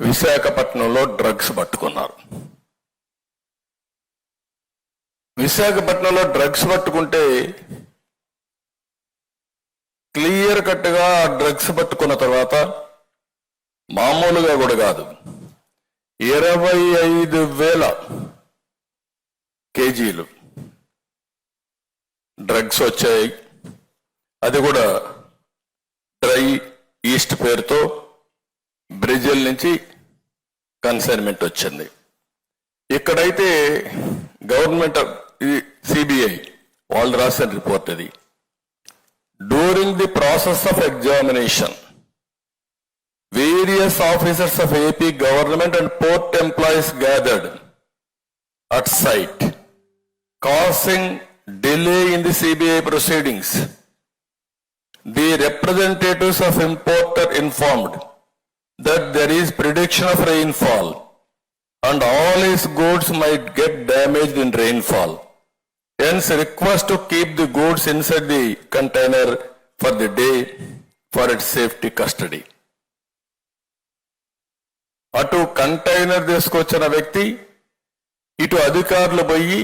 విశాఖపట్నంలో డ్రగ్స్ పట్టుకున్నారు. విశాఖపట్నంలో డ్రగ్స్ పట్టుకుంటే క్లియర్ కట్గా డ్రగ్స్ పట్టుకున్న తర్వాత మామూలుగా కూడా కాదు, 25,000 కేజీలు డ్రగ్స్ వచ్చాయి. అది కూడా డ్రై ఈస్ట్ పేరుతో బ్రెజిల్ నుంచి కన్సైన్మెంట్ వచ్చింది. ఇక్కడైతే గవర్నమెంట్ సిబిఐ వాళ్ళు రాసిన రిపోర్ట్ అది. During the process of examination various officers of AP government and port employees gathered at site, causing delay in the CBI proceedings. The representatives of importer informed that there is prediction of rainfall and all his goods might get damaged in rainfall. Hence request to keep the goods inside the container for the day for its safety custody. అటు container తీసుకొచ్చిన వ్యక్తి ఇటు అధికారులు పోయి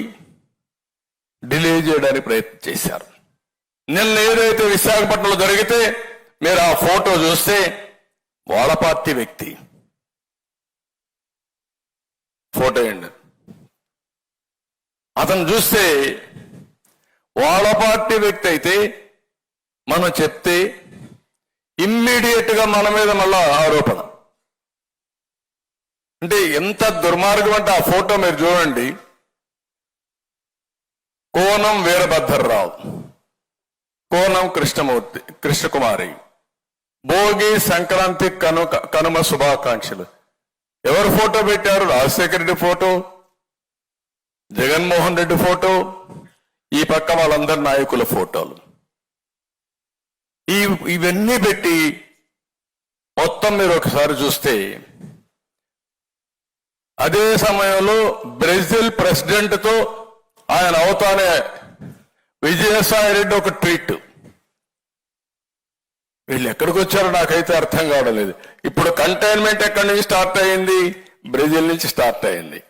delay చేయడానికి ప్రయత్నం చేశారు. నిన్న ఏదైతే విశాఖపట్నంలో జరిగితే మీరు ఆ ఫోటో చూస్తే వాళ్ళ పార్టీ వ్యక్తి ఫోటో అండి. అతను చూస్తే వాళ్ళ పార్టీ వ్యక్తి అయితే మనం చెప్తే ఇమ్మీడియట్ గా మన మీద మళ్ళా ఆరోపణ. అంటే ఎంత దుర్మార్గం అంటే ఆ ఫోటో మీరు చూడండి. కోనం వీరభద్రరావు, కోనం కృష్ణకుమారి, భోగి సంక్రాంతి కనుమ శుభాకాంక్షలు. ఎవరు ఫోటో పెట్టారు? రాజశేఖర రెడ్డి ఫోటో, జగన్మోహన్ రెడ్డి ఫోటో, ఈ పక్క వాళ్ళందరి నాయకుల ఫోటోలు. ఇవన్నీ పెట్టి మొత్తం మీరు ఒకసారి చూస్తే అదే సమయంలో బ్రెజిల్ ప్రెసిడెంట్ తో ఆయన అవుతానే విజయసాయి రెడ్డి ఒక ట్వీట్. వీళ్ళు ఎక్కడికి వచ్చారో నాకైతే అర్థం కావడం లేదు. ఇప్పుడు కంటైన్మెంట్ ఎక్కడి నుంచి స్టార్ట్ అయ్యింది? బ్రెజిల్ నుంచి స్టార్ట్ అయ్యింది.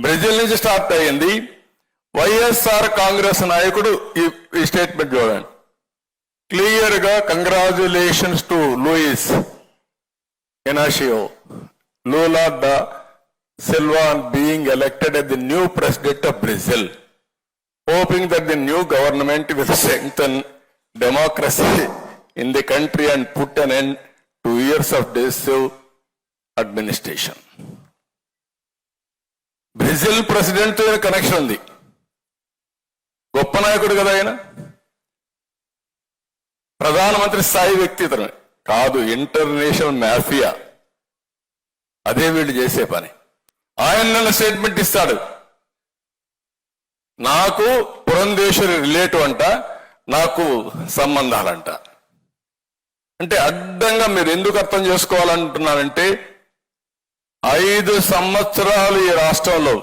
బ్రెజిల్ నుంచి స్టార్ట్ అయ్యింది. వైఎస్ఆర్ కాంగ్రెస్ నాయకుడు ఈ స్టేట్మెంట్ చూడండి. క్లియర్ గా congratulations to Luiz Inacio Lula da Silva on being elected as the new president of Brazil, hoping that the new government will strengthen democracy in the country and put an end to years of decisive administration. Brazil president తో connection ఉంది. గొప్ప నాయకుడు కదా ఆయన, ప్రధానమంత్రి స్థాయి వ్యక్తి ఇతను కాదు, ఇంటర్నేషనల్ మాఫియా. అదే వీళ్ళు చేసే పని. ఆయన స్టేట్మెంట్ ఇస్తాడు, నాకు పురంధేశ్వరి రిలేటివ్ అంట, నాకు సంబంధాలంట. అంటే అడ్డంగా మీరు ఎందుకు అర్థం చేసుకోవాలంటున్నారంటే 5 సంవత్సరాలు ఈ రాష్ట్రంలో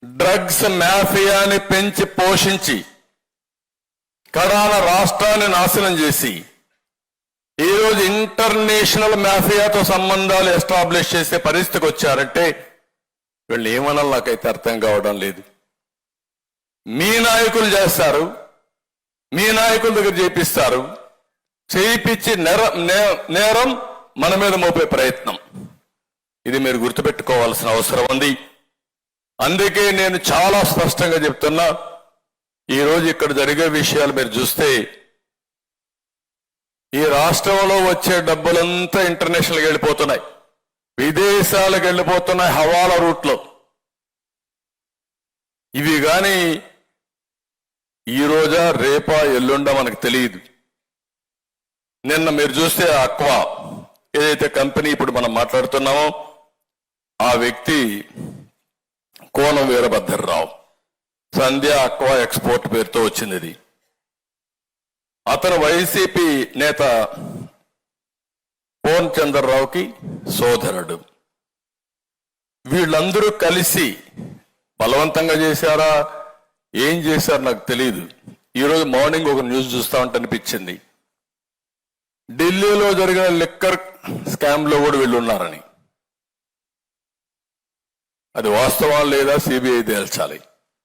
డ్రగ్స్ మాఫియాని పెంచి పోషించి కడాన రాష్ట్రాన్ని నాశనం చేసి ఈరోజు ఇంటర్నేషనల్ మాఫియాతో సంబంధాలు ఎస్టాబ్లిష్ చేసే పరిస్థితికి వచ్చారంటే వీళ్ళు ఏమన్నా నాకైతే అర్థం కావడం లేదు. మీ నాయకులు చేస్తారు, మీ నాయకుల దగ్గర చేపిస్తారు, చేయించి నేరం మన మీద మోపే ప్రయత్నం. ఇది మీరు గుర్తుపెట్టుకోవాల్సిన అవసరం ఉంది. అందుకే నేను చాలా స్పష్టంగా చెప్తున్నా, ఈరోజు ఇక్కడ జరిగే విషయాలు మీరు చూస్తే ఈ రాష్ట్రంలో వచ్చే డబ్బులంతా ఇంటర్నేషనల్కి వెళ్ళిపోతున్నాయి, విదేశాలకు వెళ్ళిపోతున్నాయి హవాలా రూట్లో. ఇవి కానీ ఈ రోజా రేపా ఎల్లుండా మనకు తెలియదు. నిన్న మీరు చూస్తే అక్వా ఏదైతే కంపెనీ ఇప్పుడు మనం మాట్లాడుతున్నామో ఆ వ్యక్తి కోనం వీరభద్రరావు, సంధ్య అక్వా ఎక్స్పోర్ట్ పేరుతో వచ్చింది. ఇది అతను వైసీపీ నేత పోన్ చంద్రరావుకి సోదరుడు. వీళ్ళందరూ కలిసి బలవంతంగా చేశారా, ఏం చేశారు నాకు తెలియదు. ఈరోజు మార్నింగ్ ఒక న్యూస్ చూస్తా ఉంటే అనిపించింది, ఢిల్లీలో జరిగిన లిక్కర్ స్కామ్ లో కూడా వీళ్ళు ఉన్నారని. అది వాస్తవం లేదా సిబిఐ తేల్చాలి.